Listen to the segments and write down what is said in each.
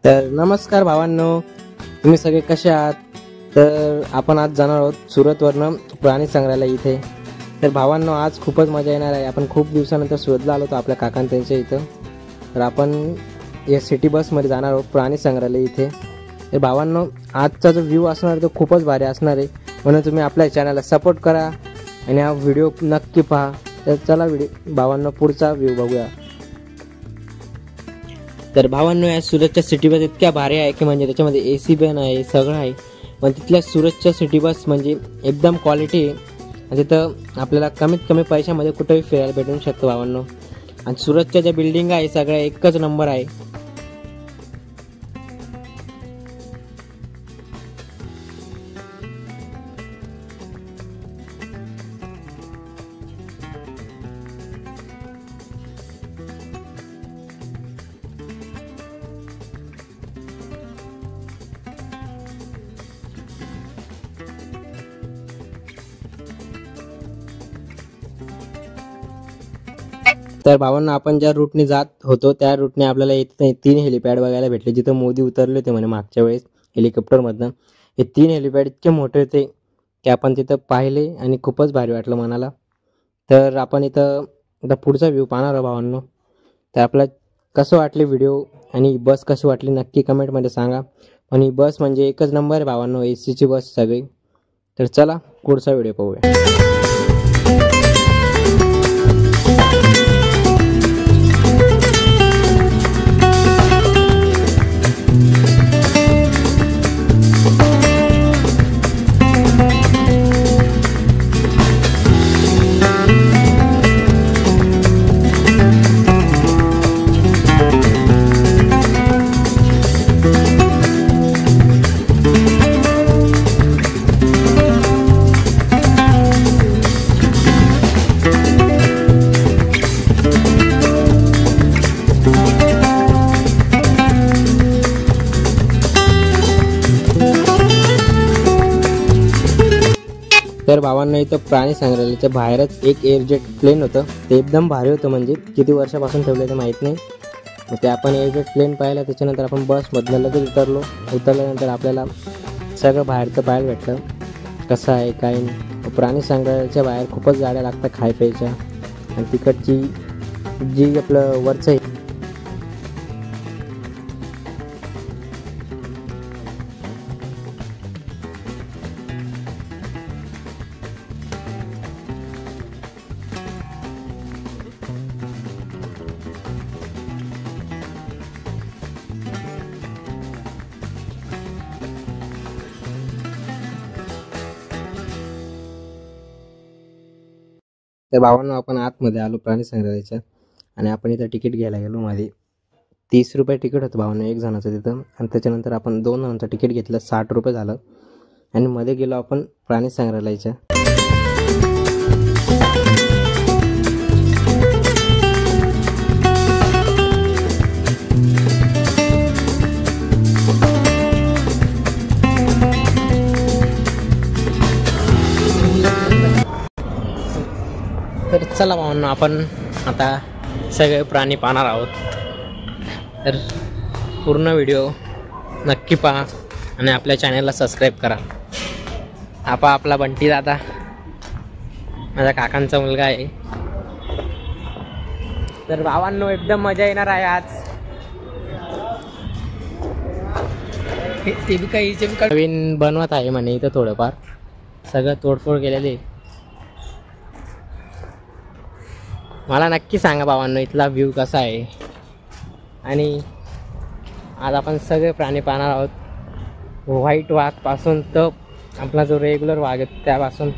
तर नमस्कार भावांनो, तुम्ही सगळे कसे आहात? तर आपण आज जाणार आहोत सुरतवरनं प्राणी संग्रहालय इथे. तर भावांनो, आज खूपच मजा येणार आहे. आपण खूप दिवसानंतर सुरतला आलो होतो आपल्या काकांच्या इथं. तर आपण या सिटी बसमध्ये जाणार आहोत प्राणी संग्रहालय इथे. तर भावांनो, आजचा जो व्ह्यू असणार तो खूपच भारी असणार आहे, म्हणून तुम्ही आपल्या चॅनलला सपोर्ट करा आणि हा व्हिडिओ नक्की पहा. तर चला भावांनो, पुढचा व्ह्यू बघूया. तर भावांनो, या सुरतच्या सिटी बस इतक्या भारी आहे की म्हणजे त्याच्यामध्ये AC पण आहे, सगळं आहे. पण तिथल्या सुरतच्या सिटी बस म्हणजे एकदम क्वालिटी आहे आणि तिथं आपल्याला कमीत कमी पैशामध्ये कुठेही फिरायला भेटू शकतं भावांनो. आणि सुरतच्या ज्या बिल्डिंग आहे सगळ्या एकच नंबर आहे. तर भावांना, आपण ज्या रूटने जात होतो त्या रूटने आपल्याला इथे 3 हेलिपॅड बघायला भेटले, जिथं मोदी उतरले होते म्हणे मागच्या वेळेस हेलिकॉप्टरमधनं. हे 3 हेलिपॅड इतके मोठे होते की आपण तिथं पाहिले आणि खूपच भारी वाटलं मनाला. तर आपण इथं आता पुढचा व्ह्यू पाहणार आहोत भावांनो. तर आपल्याला कसं वाटले व्हिडिओ आणि बस कशी वाटली नक्की कमेंटमध्ये सांगा. पण ही बस म्हणजे एकच नंबर आहे भावांनो, ACची बस सगळी. तर चला पुढचा व्हिडिओ पाहूया. तर भावांना, इथं प्राणी संग्रहालयाच्या बाहेरच एक एअरजेट प्लेन होतं. ते एकदम भारी होतं, म्हणजे किती वर्षापासून ठेवलं ते माहीत नाही. मग ते आपण एअरजेट प्लेन पाहिलं. त्याच्यानंतर आपण बसमधनं लगेच उतरल्यानंतर आपल्याला सगळं बाहेरचं पाहायला भेटलं कसं आहे काय नाही. प्राणी संग्रहालयाच्या बाहेर खूपच गाड्या लागतात खाय प्यायच्या. आणि तिकडची जी आपलं वरचं आहे तर भावांनो, आपण आतमध्ये आलो प्राणी संग्रहालयाच्या आणि आपण इथं तिकीट घ्यायला गेलो. मध्ये 30 रुपये तिकीट होतं भावांनो एक जणाचं तिथं. आणि त्याच्यानंतर आपण 2 जणांचं तिकीट घेतलं, 60 रुपये झालं. आणि मध्ये गेलो आपण प्राणी संग्रहालयाच्या. तर चला भावांनो, आपण आता सगळे प्राणी पाहणार आहोत. तर पूर्ण व्हिडिओ नक्की पहा आणि आपल्या चॅनलला सबस्क्राईब करा. आपला बंटी दादा माझ्या काकांचा मुलगा आहे. तर भावांनो, एकदम मजा येणार आहे आज. ते बी काही नवीन बनवत आहे म्हणे इथं, थोडंफार सगळं तोडफोड केलेली. मला नक्की सांगा भावांनो इथला व्ह्यू कसा आहे. आणि आज आपण सगळे प्राणी पाहणार आहोत. व्हाईट वाघपासून तर आपला जो रेग्युलर वाघ आहे त्यापासून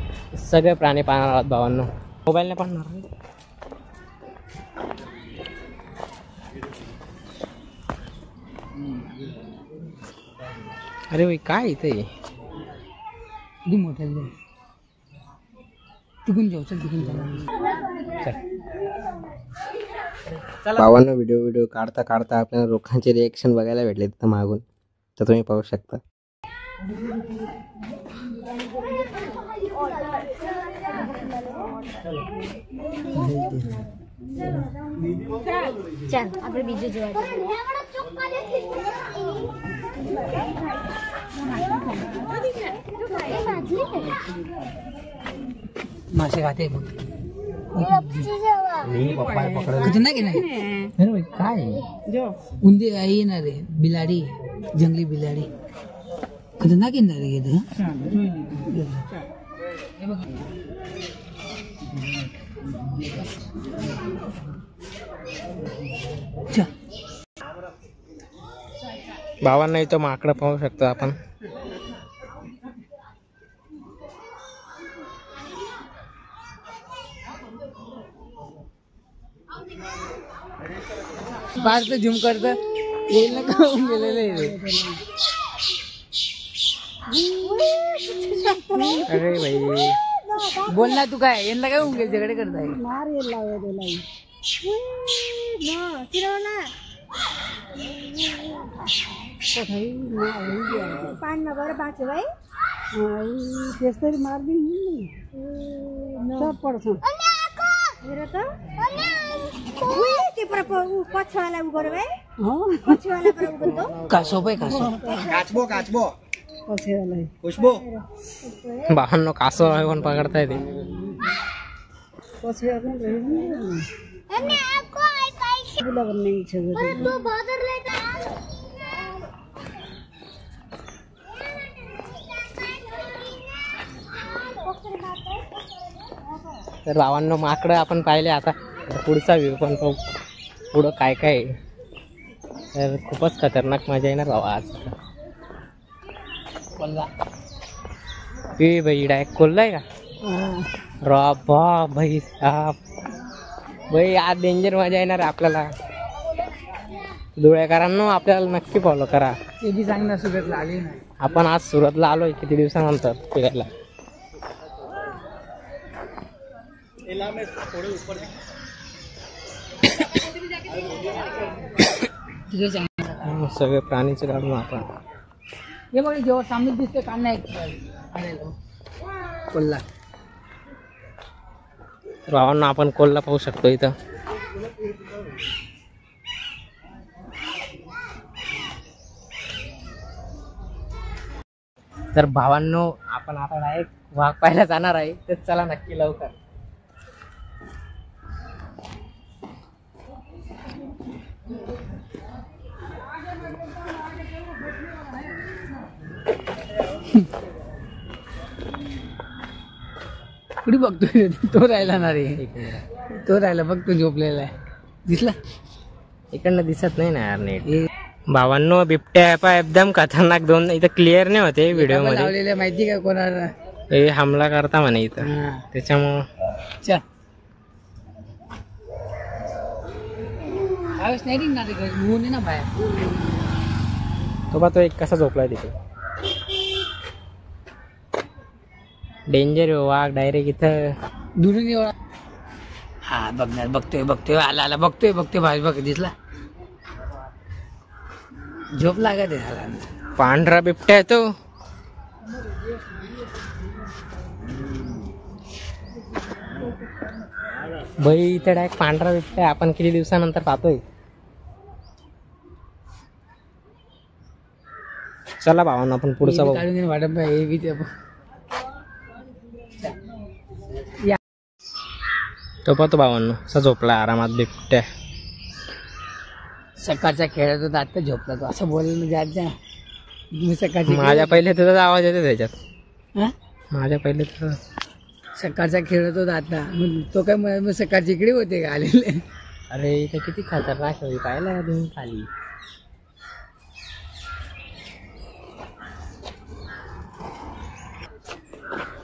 सगळे प्राणी पाहणार आहोत भावांनो. मोबाईलने पाहणार. अरे भाई, काय इथे मोठ्या तिकून जाऊ. चल भावांनो, व्हिडिओ काढता काढता आपल्याला लोकांचे रिएक्शन बघायला भेटले तिथं मागून. तर तुम्ही पाहू शकता. ચાલ આપણે બીજું જોવા જઈએ. खाते खतरनाक आहे ना काय उंदी येणार रे बिलाडी जंगली बिलाडी खतरनाक येणार रे भावांना इथं माकडं पाहू शकतो आपण. बाहेर तर झुम करत येईल ना खाऊन गेलेलं आहे. अरे भाई बोल ना तू काय यांना काय होऊन गेल तिकडे करताय कासो पाय कासो काचबो खुशबू भावांनो कासव आहे पण पकडताय ते. तर भावांनो माकडं आपण पाहिले. आता पुढचा व्ह्यू पण पाहू पुढं काय काय आहे. तर खूपच खतरनाक मजा येणार भावा आज. कोल्हा ए भाई डायरेक्ट कोल्हा आहे का रा बा भाई साहब भाई आज डेंजर मजा येणार आपल्याला. धुळेकरांनो आपल्याला नक्की फॉलो करा. ते बी सांगणार सुरतला आले ना आपण आज सुरतला आलोय किती दिवसानंतर फिरायला. सगळे प्राणीचे काढून आपण हे बघ जेव्हा सामने दिसते कान नाही कोल्हा. भावांना आपण कोल्हा पाहू शकतो इथं. तर भावांनो आपण आता डायरेक्ट वाघ पाहायला जाणार आहे. तर चला नक्की लवकर. कुठे बघतोय तो राहिला ना रे तो राहिला बघ तो झोपलेला आहे दिसला इकडनं दिसत नाही ना यार नीट. भावांनो बिबट्या पा एकदम खतरनाक. दोन इथं क्लिअर नाही होते व्हिडिओ मध्ये. लावलेलं माहिती का कोणाला हे हमला करता म्हणे इथं त्याच्यामुळं. नाही निघणार ऊन आहे ना बाहेर. तो बा तो एक कसा झोपलाय तिथे. डेंजर आहे वाघ डायरेक्ट इथं दुरून एवढा. हा बघणार बघतोय आला आला बघतोय भाई बघ दिसला. झोप लागत आहे. पांढरा बिबट्या आहे तो. भाई इथे डायरेक्ट पांढरा बिबट्या आपण किती दिवसानंतर पाहतोय. चला भावांना आपण पुढचा बघू. वाटत तो पाहतो भावांनो असा झोपला आरामात बिबट्या. सकाळचा खेळत होता आता झोपला तो असं बोललं जात मी सकाळची. माझ्या पहिले तुझा आवाज येतो त्याच्यात. माझ्या पहिले तर सकाळचा खेळत होता आता तो काय मग सकाळची इकडे होते का आलेले. अरे इथे किती खतरनाक होई पाहिला तुम्ही खाली.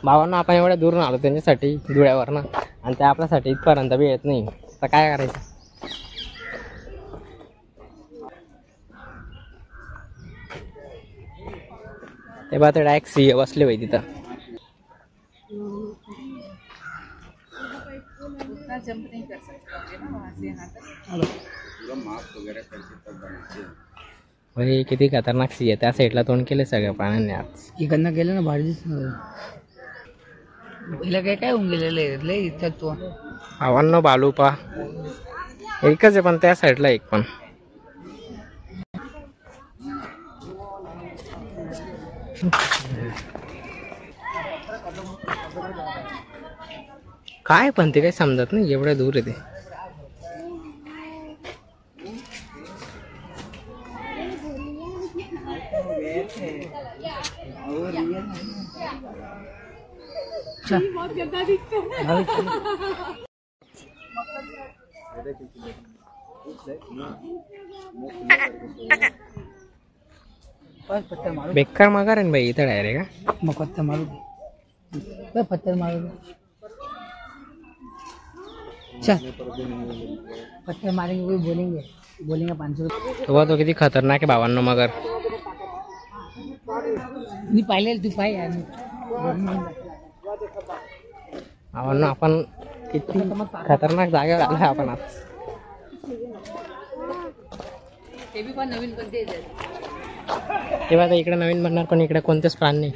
भावांना आपण एवढ्या दूरून आलो त्यांच्यासाठी धुळ्यावरनं आणि ते आपल्यासाठी इथपर्यंत बी येत नाही. तर काय करायचं. ते बा ते डायरेक्ट सिंह बसले होई तिथं. भाई किती खतरनाक सिंह. त्या साईडला तोंड केले सगळ्या प्राण्यांनी आज. इकडनं गेलं ना भारी पहिला काय होऊन गेलेलं इथं तो. भावांनो बालूपा एकच आहे पण त्या साईडला एक पण. काय पण ते काही समजत नाही, एवढ्या दूर आहे ते. पत्थर मारू बेकार मागार आहे भाई इथं डायरेक्ट. मग पत्थर मारू पत्थर मारू चल पत्थर मारेंगे कोई बोलेंगे 500 रुपये. तो तो किती खतरनाक आहे भावांनो मगर. मी पाहिलेलं तू पाय यार. भावांनो आपण किती खतरनाक जागेवर आलोय आपण आज. ते बी पण नवीन कोणते तेव्हा आता इकडे नवीन बनणार पण इकडे कोणतेच प्राण नाही.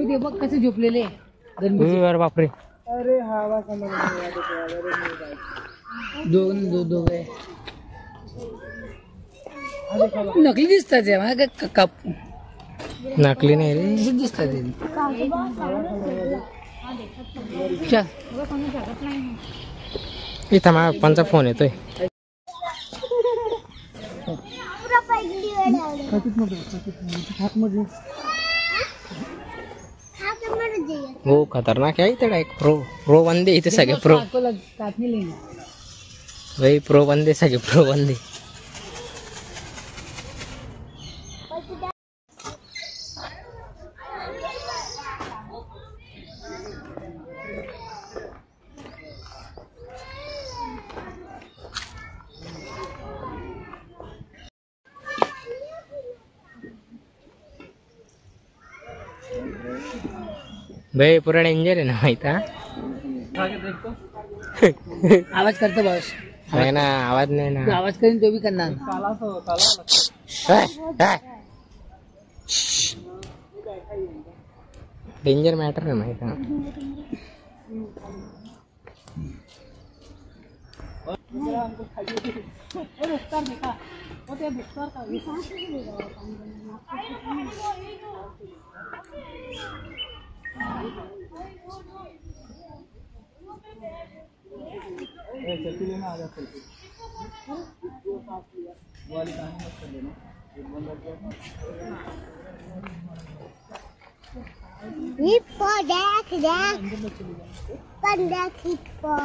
ते बघ कसे झोपलेले अरे बापरे. अरे हवा दोघे नकली दिसतात ते मला कप नकली नाही रे, दिसतात ते. चल इथं माझ्या पप्पांचा फोन येतोय. हो खतरनाक आहे इथे डायरेक्ट. प्रो बंदे इथे सगळे प्रो भाई. प्रो बंदे सगळे प्रो बंदे. भाई पूरा डेंजर आहे ना माहिती आहे. आवाज करतो बस. नाही ना आवाज नाही तू ना. आवाज करीन तो बी करणार. डेंजर मॅटर आहे माहिती आहे.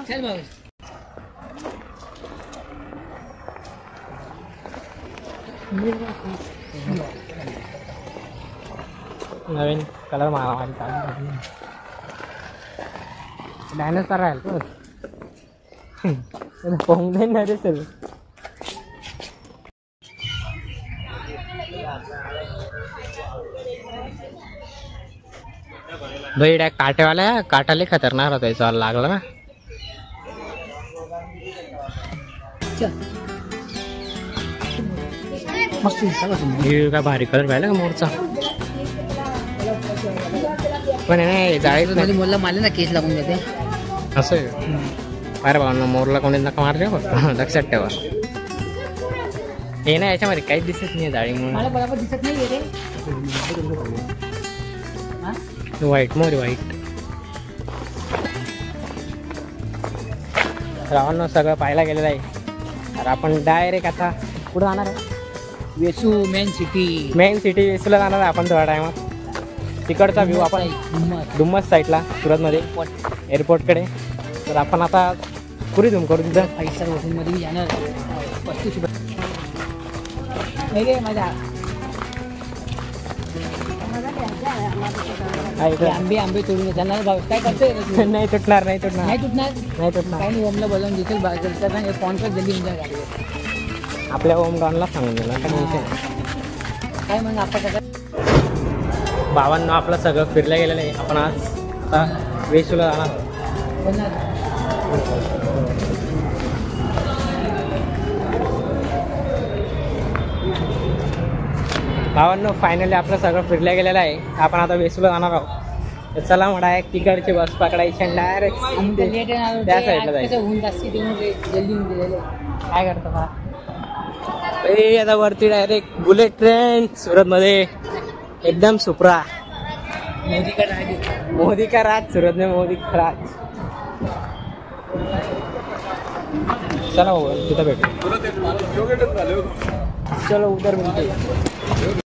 चल भाऊ. नवीन कलर मारामारी चालू. डायनोसॉर राहील तो पोहून नाही ना रे सर. भाई डायरेक्ट काटेवाला काटाले खतरनाक होता याचा लागला ना. मस्त हे काय भारी कलर पाहिला का मोरचा. पण नाही जाळीच नाही मोरला मारले ना केस लागून जाते. असं आहे. अरे भावना मोरला कोणी नका मारले फक्त लक्षात ठेवा. हे ना याच्यामध्ये काहीच दिसत नाही जाळीमुळे. मला बरोबर दिसत नाही रे. व्हाईट मोर व्हाईट. रावण सगळं पाहायला गेलेलं आहे. तर आपण डायरेक्ट आता कुठं जाणार आहे. Vesu main city. Main city वेसूला जाणार आहे आपण थोड्या टायमात. तिकडचा व्ह्यू आपण डुम्मस साईडला सुरतमध्ये एअरपोर्टकडे. तर आपण आता पुरी झूम करू तिथं. 5 स्टार हॉटेलमध्ये जाणार. 35 नाही रे माझ्या आंबे तोडून जाणार. काय करतोय. नाही तुटणार नाही तुटणार नाही तुटणार नाही तुटणार. काही नाही. ओमला बोलावून देतील बाहेर कॉन्ट्रॅक्ट जल्दी होऊन जाईल गाडीवर. आपल्या ओम डॉनला सांगून दिला काय टेन्शन. काय मग आपण कसं बाबांना आपलं सगळं फिरल्या गेलेलं आहे. आपण आज आता वेसूला जाणार. भावांनो फायनली आपलं सगळं फिरल्या गेलेलं आहे. आपण आता वेसूला जाणार आहोत. तर चला मग डायरेक्ट तिकडची बस पकडायची आणि डायरेक्ट त्या साईडला जायचं. होऊन जास्त जल्दी होऊन गेलेलं. काय करतो का आता वरती डायरेक्ट बुलेट ट्रेन सुरत मध्ये एकदम सुपरा. मोदी का राज सूरत में, मोदी का राज. चला भाऊ तिथं भेटू. चलो उधर मिळते.